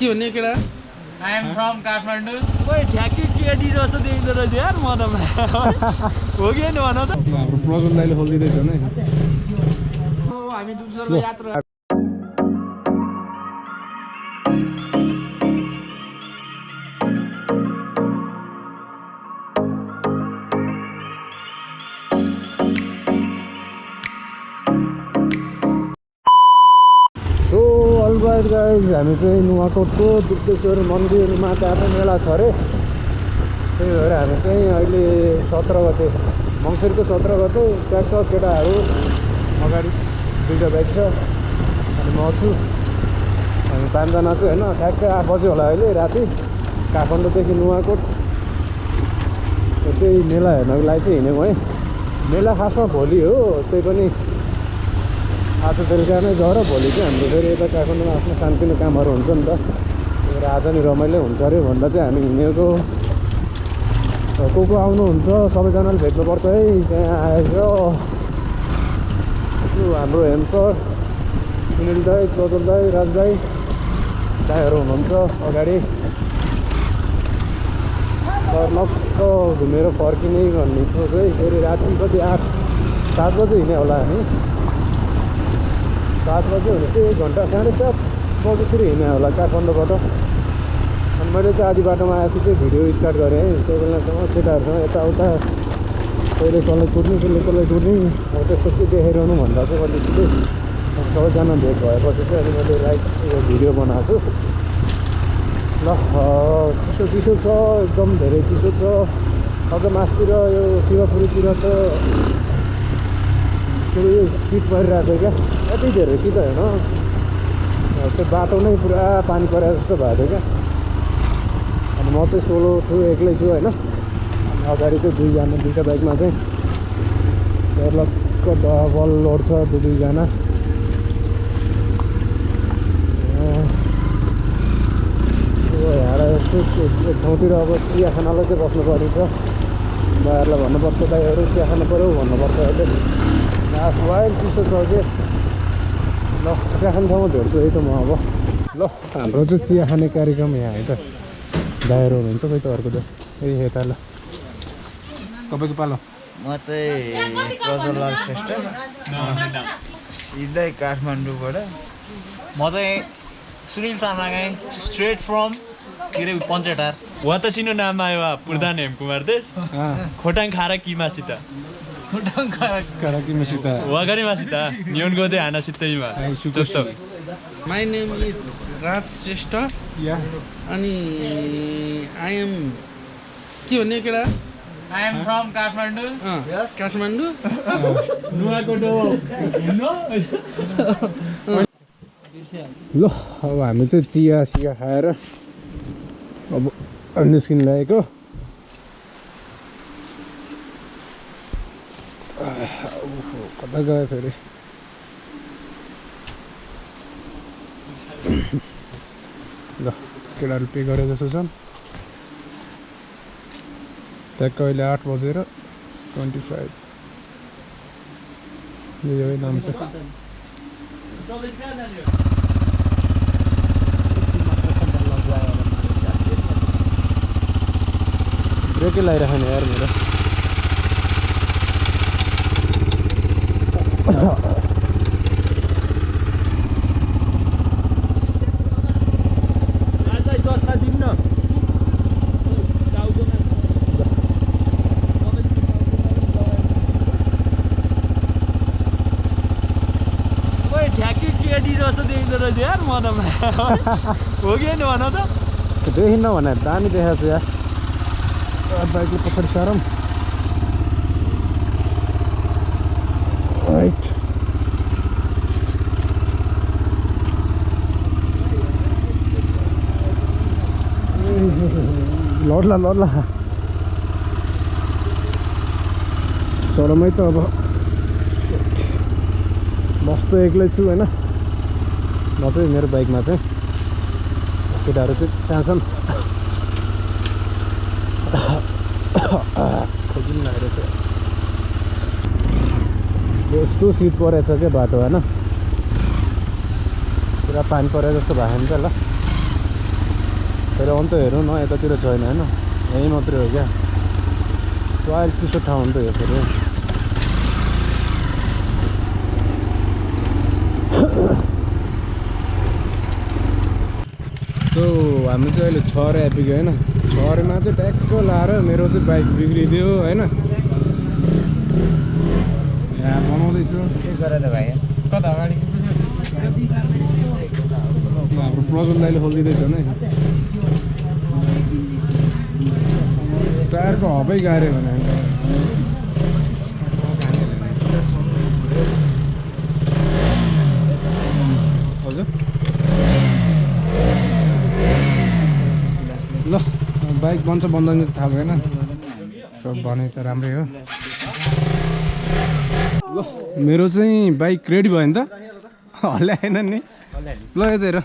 के भन्ने केटा I am from Kathmandu. ओइ ठ्याक्कै केटी जस्तो देखिँदो रहेछ यार म त हो कि होइन भन त हाम्रो प्रज्वल दाइले खोलिदिँदैछ नि हामी दूसरो यात्रा सो अलराइट गाइज हामी चाहिँ नुवाकोटको दुप्तेश्वर मन्दिरमा त्यहाँ पनि मेला छ अरे त्यही भएर हामी चाहिँ अहिले 17 गते मङ्सिरको 17 गते ट्याक्छ केटाहरू अगाडि 2टा बाइक छ अनि म छु हामी 5जना छु होइन ठ्याक्कै 8 बज्यो होला अहिले राति काठमाडौँदेखि नुवाकोट त्यही मेला हेर्नको लागि चाहिँ हिँडेको है मेला खासमा भोलि हो त्यही पनि आज बेलुका नै गएर भोलि चाहिँ हाम्रो फेरि यता काठमाडौँमा आफ्नो सानोतिनो कामहरू हुन्छ नि त र आज नि रमाइलो हुन्छ अरे भन्दा चाहिँ हामी हिँडेको को आउनुहुन्छ सबैजनाले भेट्नुपर्छ है त्यहाँ आएर हाम्रो हेम सर सुनिल दाई प्रज्वल दाई राज दाई दाईहरू हुनुहुन्छ अगाडि लक्क घुमेर फर्किने भन्ने सोच है फेरि राति कति 7 बजे हिँड्यो होला हामी 7 बजे भने चाहिँ 1 घन्टा 7:30 बजेतिर हिँड्यो होला काठमाडौँबाट अनि मैले चाहिँ आधी बाटोमा आएपछि चाहिँ भिडियो स्टार्ट गरेँ है त्यो बेलासम्म केटाहरूसँग यताउता कहिले कसलाई कुद्ने कसले कुद्ने अब त्यस्तो के देखाइरहनु भन्दा चाहिँ अलिकति सबैजना भेट भएपछि चाहिँ अनि मैले राइट यो भिडियो बनाएको छु ल चिसो छ एकदम धेरै चिसो छ अझ मासतिर यो शिवपुरीतिर त यो शीत परिरहेको छ क्या यति धेरै शीत होइन त्यो बाटो नै पुरा पानी परेको जस्तो भएको थियो क्या अनि म चाहिँ सोलो छु एक्लै छु होइन अनि अगाडि चाहिँ 2टा बाइकमा चाहिँ लक्क डबल लोड छ 2जना यस्तो एक ठाउँतिर अब चिया खानालाई चाहिँ बस्नु परिन्छ दाइहरूलाई भन्नुपर्छ दाइहरू चिया खानु पऱ्यो भन्नुपर्छ अहिले वाइल्ड चिसो छ कि ल चिया खाने ठाउँमा भेट्छु है त म अब ल हाम्रो चाहिँ चिया खाने कार्यक्रम यहाँ है त दाइहरू हुनुहुन्छ खै त अर्को त ए यता ल तपाईँको पालो म चाहिँ प्रज्वल लाल श्रेष्ठ सिधै काठमाडौँबाट म चाहिँ सुनिल चामरागाई स्ट्रेट फ्रम के अरे पञ्चेटार वहाँ त सिनो नाम आयो प्रधान हेमकुमार देश खोटाङ खारा किमासित खोटाङ खारा किमासित वागरी मासित न्यून गोदे हाना सित्तैमा जस्तो माई नेम इज राज श्रेष्ठ अनि आई एम के भन्ने केटा I am from Kathmandu. Kathmandu ल अब हामी चाहिँ चिया खाएर अब निस्किन लागेको कता गयो फेरि ल केटाहरू पे गरे जस्तो छन् ट्याक्क अहिले 8 बजेर 25 यो नाम छ ब्रेकै लगाइराख्ने यार मेरो जस्तो देखिँदो रहेछ यार म त हो कि होइन भन त देखिन्न भने दामी देखाएको छु यार बाइकले पछाडि सारौँ राइट लड्ला चढमै त अब मस्त एक्लै छु होइन म चाहिँ मेरो बाइकमा चाहिँ केटाहरू चाहिँ त्यहाँ छन् खोजिन लागेर चाहिँ यस्तो शीत परेछ क्या बाटो होइन पुरा पानी परे जस्तो भयो नि त ल फेरि अन्त हेरौँ न यतातिर छैन होइन यहीँ मात्रै हो क्या अहिले चिसो ठाउँ हो नि त यो फेरि सो हामी चाहिँ अहिले छरे आइपुग्यो होइन छरेमा चाहिँ ट्याक्क लाएर मेरो चाहिँ बाइक बिग्रिदियो होइन यहाँ बनाउँदैछु के गरेर भाइ कता अगाडि हाम्रो प्रज्वल दाइले खोलिदिँदैछ नि टायरको हबै गाह्रो भने हजुर ल बाइक बन्छ बन्दैन चाहिँ थाहा भएन भने त राम्रै हो ल मेरो चाहिँ बाइक रेडी भयो नि त हल्ल्याएन नि ल यता हेर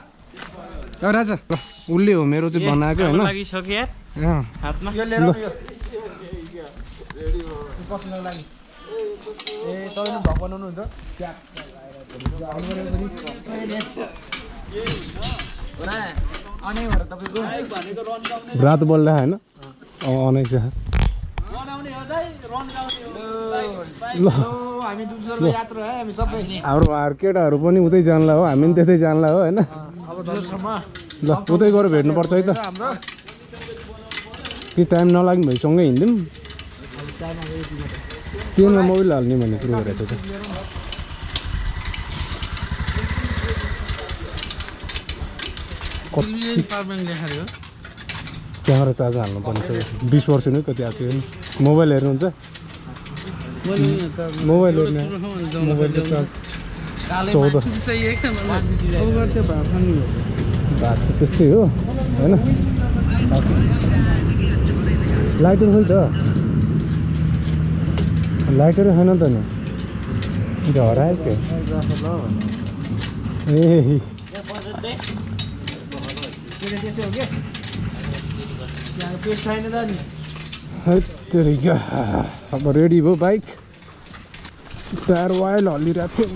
राजा ल उसले हो मेरो चाहिँ बनाएको होइन लागिसक्यो यार हातमा यो लिएर यो बस्नको लागि ए तपाईले भक बनाउनुहुन्छ रात बोल्दा होइन अनेक हाम्रो केटाहरू पनि उतै जान्ला हो हामी पनि त्यतै जान्ला हो होइन ल उतै गएर भेट्नुपर्छ है त कि टाइम नलाग्ने भए सँगै हिँड्यौँ चेनमा मोबाइल हाल्ने भन्ने कुरो गरेको थियो क्यामेरा चार्ज हाल्नुपर्ने छ 20 वर्ष नै कति आएको छैन मोबाइल हेर्नुहुन्छ मोबाइल हेर्ने मोबाइल त चार्ज 14 बात त्यस्तै हो होइन लाइटर खोइ त लाइटरै छैन त नि हरायो के ए अब रेडी भयो बाइक टायर वाइल हल्लिरहेको थियो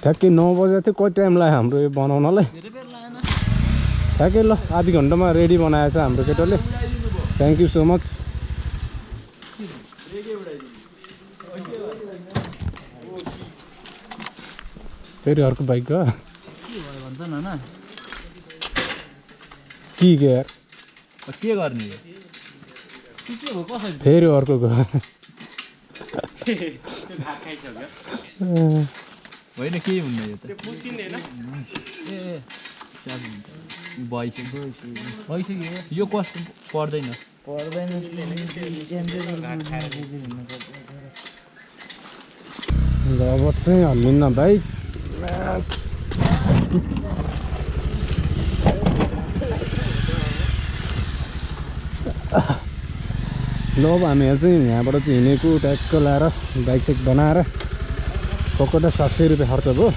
ठ्याक्कै 9 बजे थियो कति टाइम लाग्यो हाम्रो यो बनाउनलाई ठ्याक्कै ल आधी घन्टामा रेडी बनाएछ हाम्रो केटाले थ्याङ्क यू सो मच फेरि अर्को बाइक गयो के यार के गर्ने फेरि अर्को गयो होइन केही हुन्न यो त भइसक्यो यो कस्तो पर्दैन ल अब चाहिँ हल्लिन्न बाइक ल अब हामी चाहिँ यहाँबाट चाहिँ हिँडेको ट्याक्क लाएर बाइक साइक बनाएर पक्का 700 रुपियाँ खर्च भयो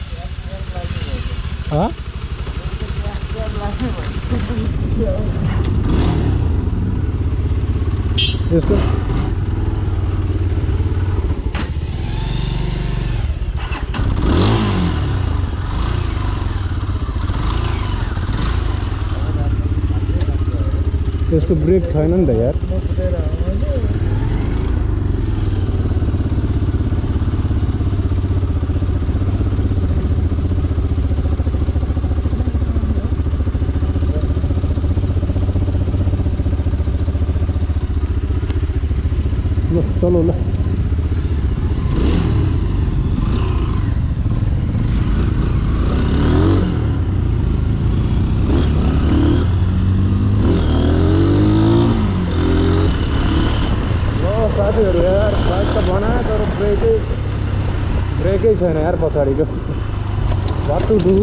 यसको यसको ब्रेक छैन नि त यार चलो ल साथीहरू यार बाइक त बनायो तर ब्रेकै छैन यार पछाडिको What to do?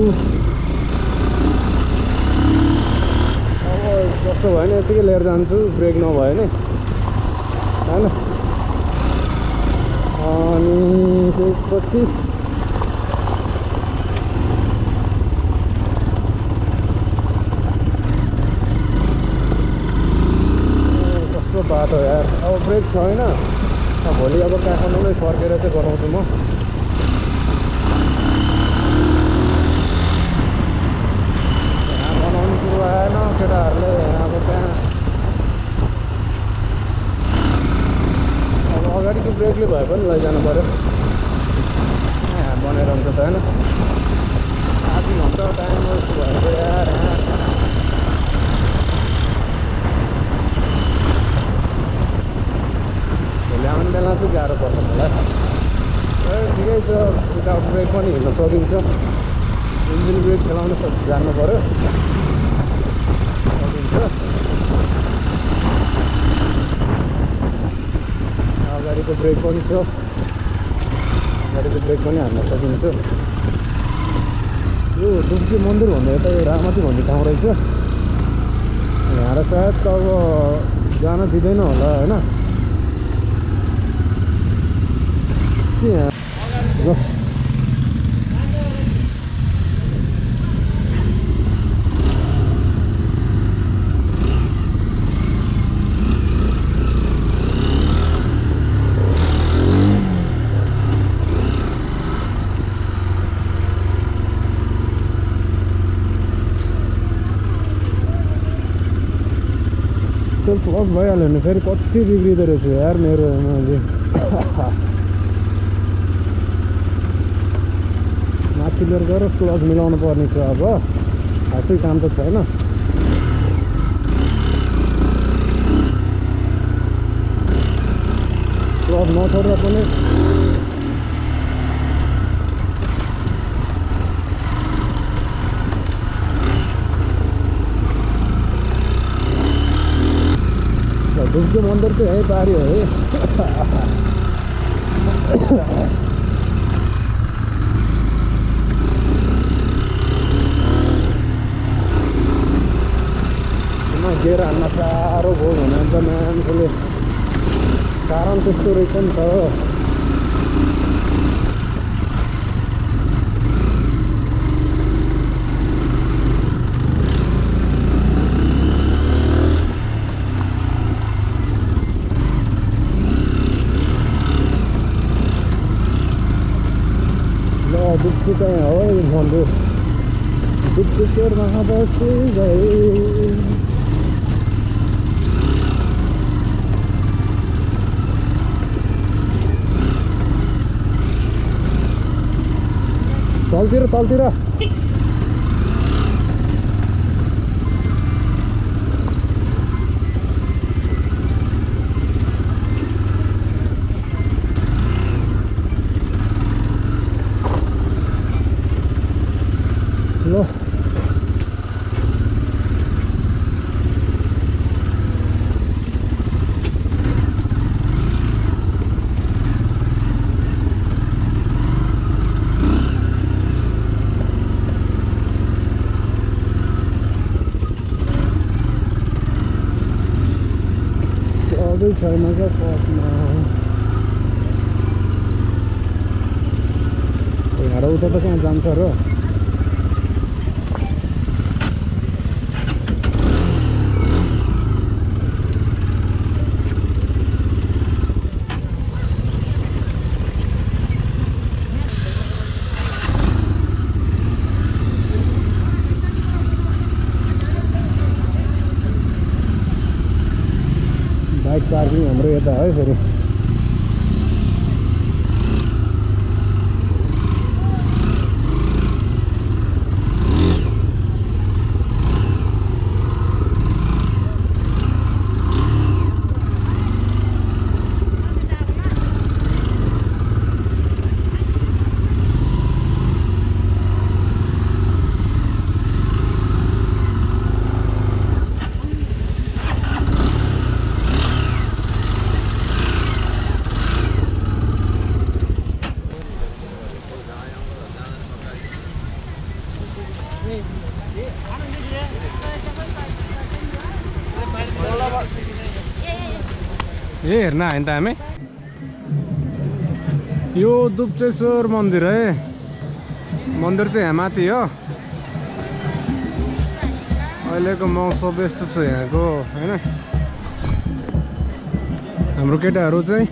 अब जस्तो भयो नि यतिकै लिएर जान्छु ब्रेक नभयो नि हैन अनि त्यसपछि कस्तो बाटो यार अब ब्रेक छैन भोलि अब काठमाडौँ फर्केर चाहिँ बनाउँछु म बनाउनु सुरु आएन केटाहरूले अब त्यहाँ अब अगाडिको ब्रेकले भए पनि लैजानु पऱ्यो यहाँ बनाइरहन्छ त होइन आधी घन्टा टाइम वेस्ट भएको यार भोलि आउने बेला चाहिँ गाह्रो पर्छ मलाई ठिकै छ विदाउट ब्रेक पनि हिँड्न सकिन्छ इन्जिन ब्रेक खेलाउन जान्नु पऱ्यो सकिन्छ अगाडिको ब्रेक पनि छ अगाडिको ब्रेक पनि हान्न सकिन्छ यो डुब्की मन्दिर भन्दा यता यो रामती भन्ने ठाउँ रहेछ यहाँ र सायद त अब जान दिँदैन होला होइन के यहाँ फ्लक भइहाल्यो भने फेरि कति बिग्रिँदो रहेछ यार मेरो माथि लिएर गएर क्लच मिलाउनु पर्ने छ अब खासै काम त छैन क्लच नछोड्दा पनि डुब्की मन्दिर चाहिँ यहीँ पारि हो है गेर हान्न साह्रो भयो भने त मान्छेले कारण त्यस्तो रहेछ नि त डुब्की चाहिँ हो मन्दिर डुब्केश्वरमा बसी गए तलतिर तलतिर ल अझै छैन क्या पथमा यहाँ उता त कहाँ जान्छ र बाइक पार्किङ हाम्रो यता है फेरि ए हेर्न आयो नि त हामी यो दुप्चेश्वर मन्दिर है मन्दिर चाहिँ यहाँ माथि हो अहिलेको मौसम यस्तो छ यहाँको होइन हाम्रो केटाहरू चाहिँ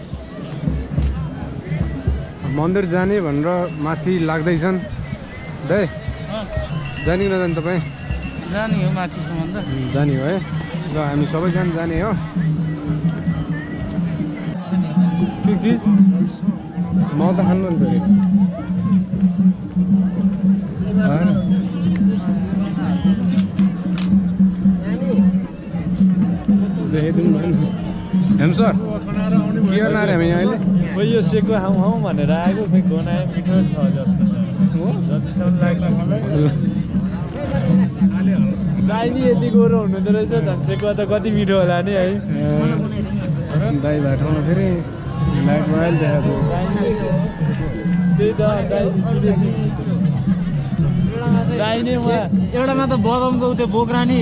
मन्दिर जाने भनेर माथि लाग्दैछन् दाइ जाने कि नजाने तपाईँ जाने हो माथिसम्म त जाने हो है ल हामी सबैजना जाने हो के चिज म त खानु नि फेरि देखाइदिनु भयो नि हेम सर के गर्न आएर हामी अहिले ओ यो सेको खाउँ भनेर आएको खोइ गनायो मिठो छ जस्तो हो जतिसम्म लाग्छ मलाई दाइ नि यति गोरो हुनुहुँदो रहेछ झन् सेको त कति मिठो होला नि है दाइ भएको ठाउँमा फेरि लाइट मोबाइल देखाएको त्यही त दाइ नै म एउटामा त बदमको त्यो बोक्रा नि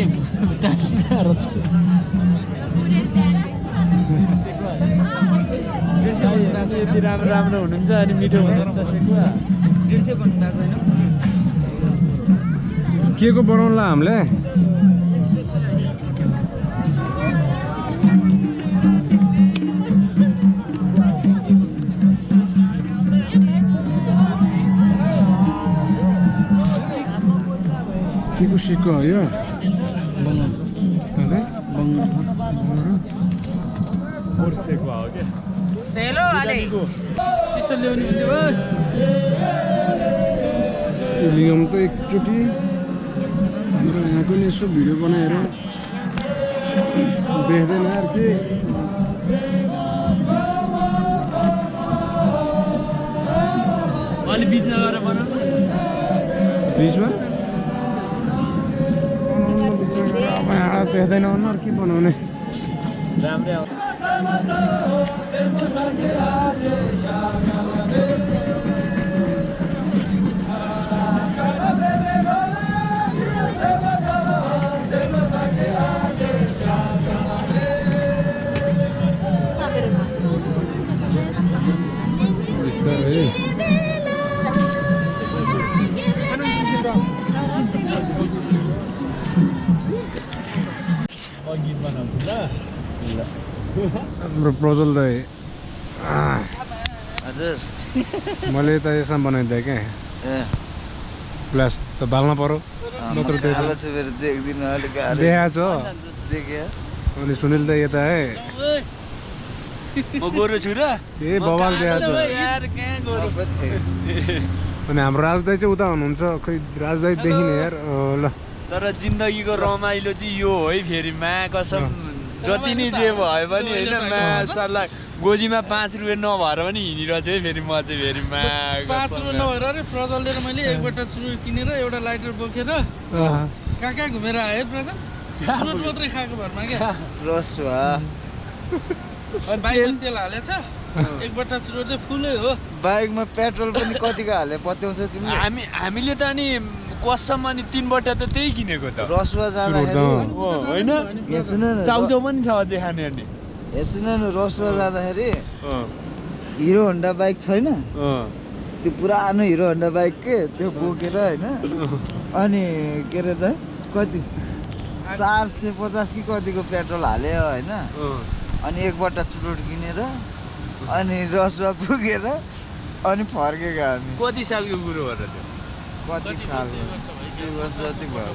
टाँसिएर छ यति राम्रो राम्रो हुनुहुन्छ अनि मिठो हुँदैन त सेकुवा के को बनाउनुला हामीले के को सिक्को हो यो सेकुवा हो क्या सेलो वाले चिसो ल्याउने हुन्थ्यो लिगम त एकचोटि हाम्रो यहाँको नि यसो भिडियो बनाएर देख्दैन यार के अलि बिचमा गएर बनाउनु बिचमा अब यहाँ देख्दैन अनुहार के बनाउने राम्रै आउँछ बिस्तारै गीत बनाउँछु ल हाम्रो प्रज्वल दाइ हजुर मैले त यसमा बनाइदिएँ क्या ए प्लास त बाल्न पर्यो नत्र त्यो आलो छु फेरि देख्दिनँ अलिक गाह्रो देखाएको छ देख्यो अनि सुनिल त यता है म गोरो छु र ए बवाल देखाएको छ अनि हाम्रो राजदाई चाहिँ उता हुनुहुन्छ खै राजदाई देखिने यार ल तर जिन्दगीको रमाइलो चाहिँ यो हो है फेरि मा कसम जति नै जे भयो पनि होइन मासाल्ला गोजीमा 5 रुपियाँ नभएर पनि हिँडिरहेको छु है फेरि म चाहिँ फेरि मा 5 रुपियाँ नभएर अरे प्रजलले र मैले एकवटा चुरुट किनेर एउटा लाइटर बोकेर कहाँ कहाँ घुमेर आएँ है प्रजल चुरुट मात्रै खाएको भरमा क्या रसुवा बाइकमा तेल हालेछ एकवटा चुरुट चाहिँ फुलै हो बाइकमा पेट्रोल पनि कतिको हाले पत्याउँछ तिमीले हामीले त अनि कसम अनि 3 बटा त त्यही किनेको त रसुवा जाँदाखेरि होइन यहाँ सुन न चाउचाउ पनि छ अझै खाने अनि यहाँ सुन न रसुवा जाँदाखेरि हिरो होन्डा बाइक छैन त्यो पुरानो हिरो होन्डा बाइक के त्यो बोकेर होइन अनि के अरे त कति 450 कि कतिको पेट्रोल हाल्यो होइन अनि एकवटा चुरोट किनेर अनि रसुवा पुगेर अनि फर्केको हामी कति सालको कुरो हो र त्यो कति साल 2 वर्ष जति भयो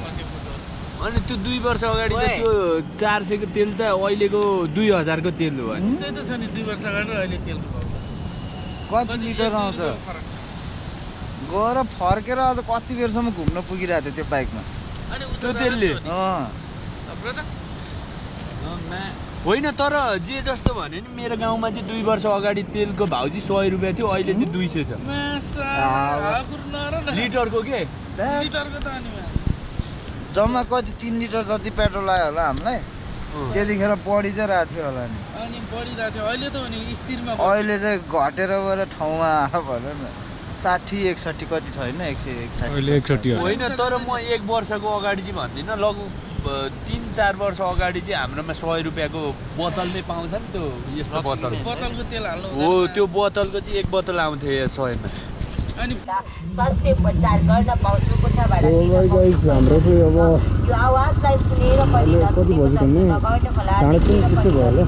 अनि त्यो 2 वर्ष अगाडि त त्यो 400 को तेल त अहिलेको 2000 को तेल हो त्यही त छ नि 2 वर्ष अगाडि र अहिले तेलको भाउ कति लिटर आउँछ गएर फर्केर अझ कति बेरसम्म घुम्न पुगिरहेको थियो त्यो बाइकमा अनि त्यो तेलले होइन तर जे जस्तो भने नि मेरो गाउँमा चाहिँ 2 वर्ष अगाडि तेलको भाउ चाहिँ 100 रुपियाँ थियो अहिले चाहिँ 200 छ लिटरको के लिटरको त अनि जम्मा कति 3 लिटर जति पेट्रोल आयो होला हामीलाई त्यतिखेर बढी चाहिँ रहेको थियो होला नि अनि बढिरहेको थियो अहिले त भने स्थिरमा अहिले चाहिँ घटेर गएर ठाउँमा आयो भन न 60 61 कति छैन 161 अहिले 61 होइन तर म 1 वर्षको अगाडि चाहिँ भन्दिनँ लगभग 3-4 वर्ष अगाडि चाहिँ हाम्रोमा 100 रुपियाँको बोतल नै पाउँछ नि त्यो यस्तो बोतल बोतलको तेल हाल्नु हो त्यो बोतलको चाहिँ 1 बोतल आउँथ्यो 100 मा अनि स्वास्थ्य उपचार गर्न पाउँछु कोठाबाट हाम्रो चाहिँ अब यो आवाजलाई सुनेर पनि कति बजी भन्ने? साढे 3 जस्तो भयो होला।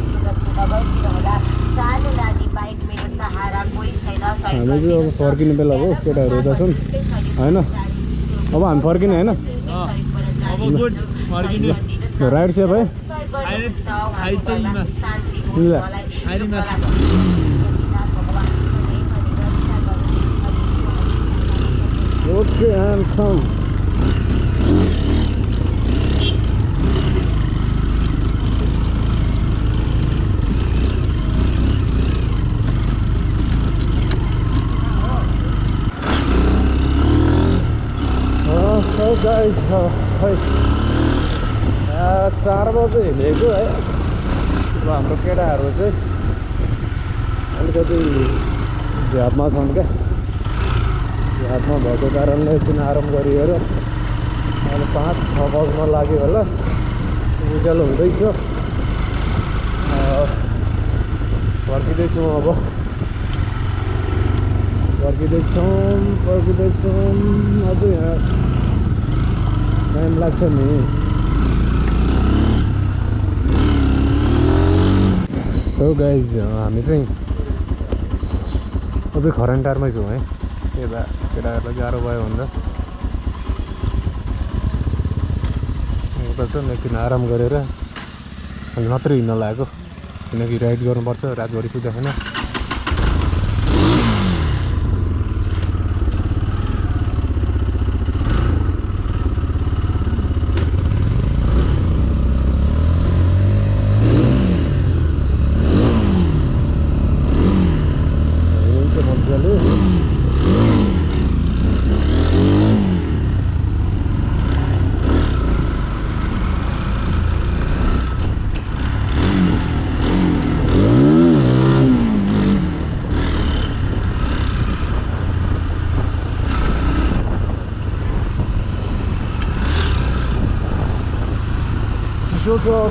होला सानो नानी बाइक मेरो सहारा कोही छैन हामी चाहिँ अब फर्किने बेला हो केटाहरू यता छन् होइन अब हामी फर्किने होइन अब गुड फर्किने राइट सेप है okay and com So guys, खै 4 बजे हिँडेको है अब हाम्रो केटाहरू चाहिँ अलिकति झ्यापमा छन् क्या झ्यापमा भएको कारणले एकछिन आराम गरिएर अहिले 5-6 बज्न लाग्यो होला उज्यालो हुँदैछ फर्किँदैछौँ अब फर्किँदैछौँ अझै यहाँ टाइम लाग्छ नि हो गाइज हामी चाहिँ अझै खरेन्टारमै छौँ है यता केटाहरूलाई गाह्रो भयो भनेर उता चाहिँ एकदिन आराम गरेर अनि मात्रै हिँड्न लागेको किनकि राइड गर्नुपर्छ रातभरि पुग्दा छैन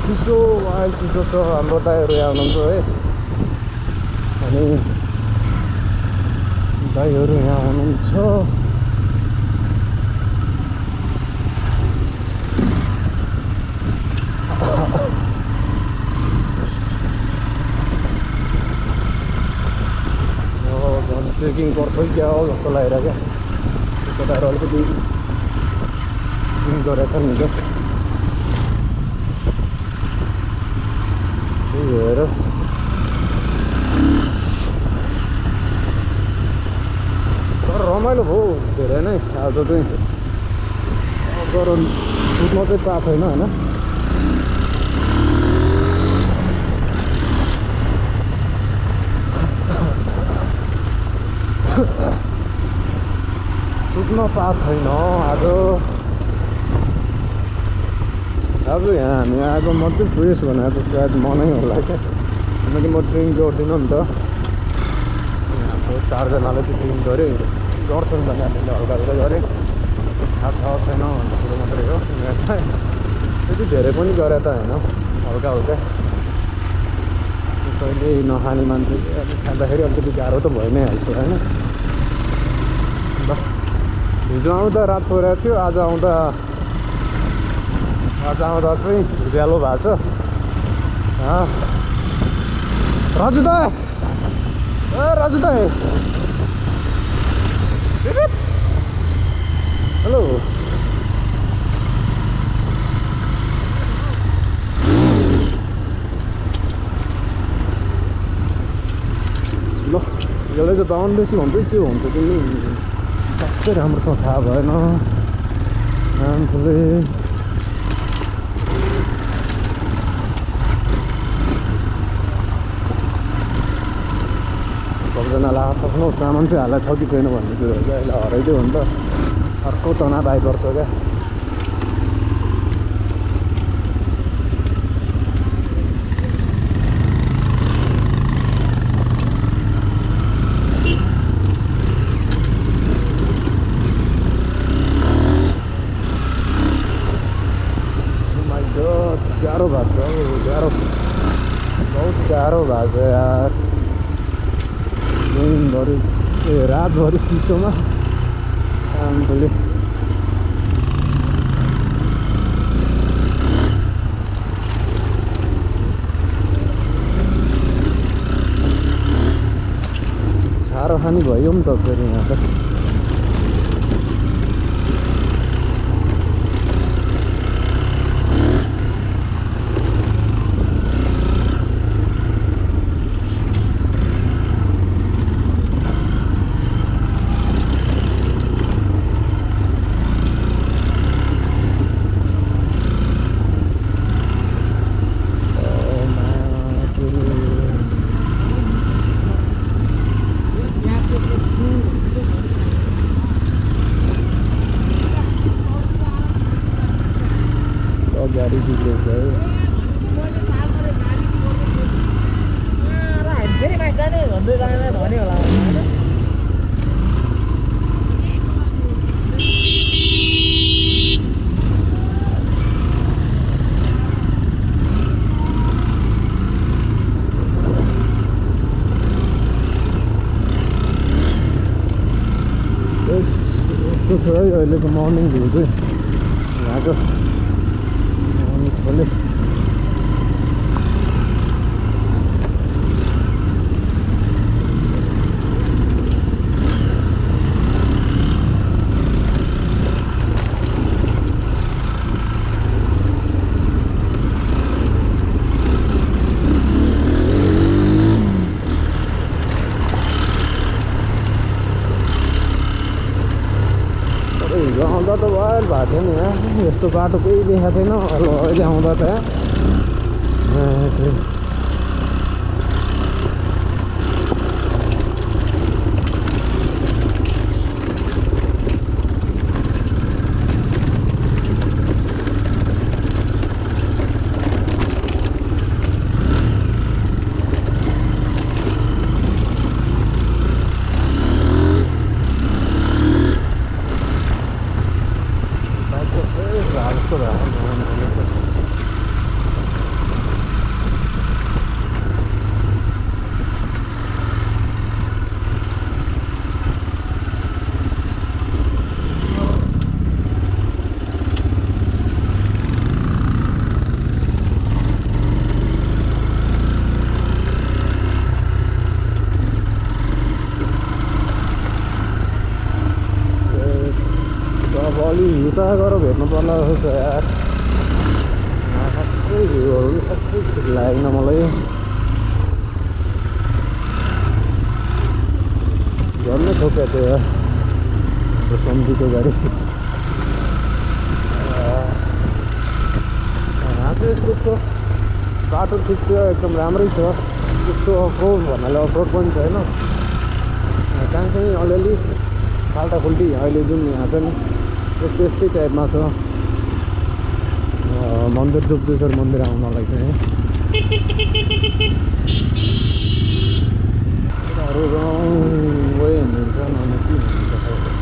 चिसो अहिले चिसो छ हाम्रो दाइहरू यहाँ हुनुहुन्छ है अनि दाइहरू यहाँ हुनुहुन्छ झन् ट्रेकिङ गर्छ क्या हो जस्तो लागेर क्या केटाहरू अलिकति ट्रेकिङ गरेछ नि क्या हेर तर रमाइलो भयो धेरै नै आज चाहिँ गरम सुत्न चाहिँ पाएको छैन होइन सुत्न पाएको छैन आज यहाँ हामी आएको मात्रै फ्रेस भनेर त सायद मनै होला क्या किनकि म ड्रिङ्क गर्दिनँ नि त हाम्रो 4 जनाले चाहिँ ड्रिङ्क गऱ्यो गर्छन् भने हामीले हल्का हल्का गरेँ थाहा छ छैन भन्ने कुरो मात्रै हो त्यति धेरै पनि गरे त होइन हल्का हल्का कहिले नखाने मान्छे खाँदाखेरि अलिकति गाह्रो त भइ नै हाल्छ होइन हिजो आउँदा रात परेको थियो आज आउँदा चाहिँ उज्यालो भएको छ राजु दाइ राजु दाइ हेलो ल यसलाई चाहिँ दाउन बेसी हुन्छ त्यो हुन्छ कि सबै राम्रोसँग थाहा भएन आफूले सबजनालाई आफ्नो सामान चाहिँ हाल्दा छ कि छैन भन्ने कुरोहरू चाहिँ अहिले हराइदियो भने त अर्को तनाव आइपर्छ क्या भएको छ यार दिनभरि रातभरि चिसोमा आम्बोले छारो खानी भयो नि त फेरि यहाँ त गाडी बिग्रेछ है फेरि माथि जाने भन्दै जाने भने होला यस्तो छ है अहिलेको मर्निङ भ्यू चाहिँ यहाँको खोले हिजो आउँदा त वाइल्ड भएको थियो नि यहाँ यस्तो बाटो केही देखाएको थिएन अहिले आउँदा त अलि उता गएर भेट्नु पर्ला जस्तो छ यार खासै भ्यूहरू खासै ठिक लागेन मलाई झन्नै ठोक्या थियो यार सम्झीको गाडी यहाँ चाहिँ यस्तो छ बाटो ठिक छ एकदम राम्रै छ त्यस्तो अफरोड भन्नाले अफरोड पनि छैन कहाँ चाहिँ अलिअलि फाल्टाफुल्टी अहिले जुन यहाँ छ नि यस्तै टाइपमा छ मन्दिर जुब्देश्वर मन्दिर आउनलाई चाहिँ केटाहरू रौँ हिँड्छ अनि के हुन्छ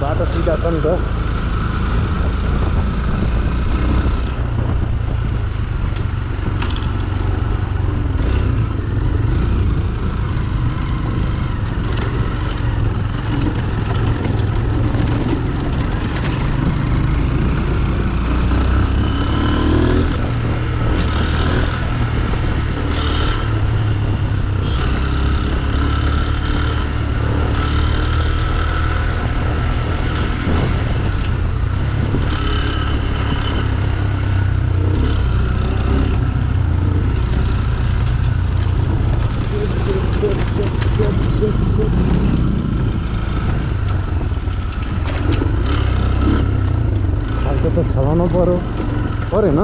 बाटो सिधा छ नि त खालको त चलाउनु पऱ्यो परेन